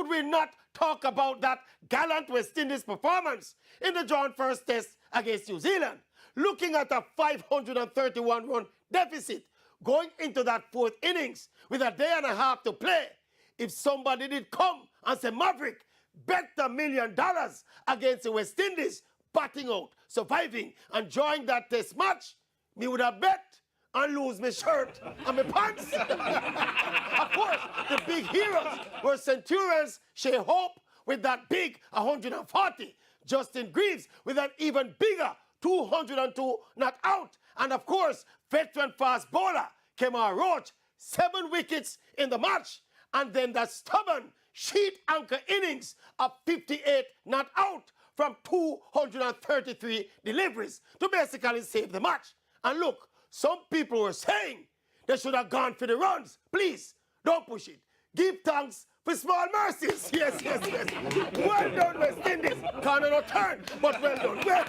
could we not talk about that gallant West Indies performance in the joint first test against New Zealand? Looking at a 531-run deficit going into that fourth innings with a day and a half to play. If somebody did come and say, Maverick, bet $1 million against the West Indies, batting out, surviving, and enjoying that test match, me would have bet and lose my shirt and my pants. Of course, the big heroes were Centurions, Shea Hope with that big 140, Justin Greaves with an even bigger 202 not out, and of course, veteran fast bowler Kemar Roach, 7 wickets in the match, and then that stubborn sheet anchor innings of 58 not out from 233 deliveries to basically save the match. And look, some people were saying they should have gone for the runs. Please, don't push it. Give thanks for small mercies. Yes, yes, yes. Well done, West Indies. Can't no turn, but well done. Well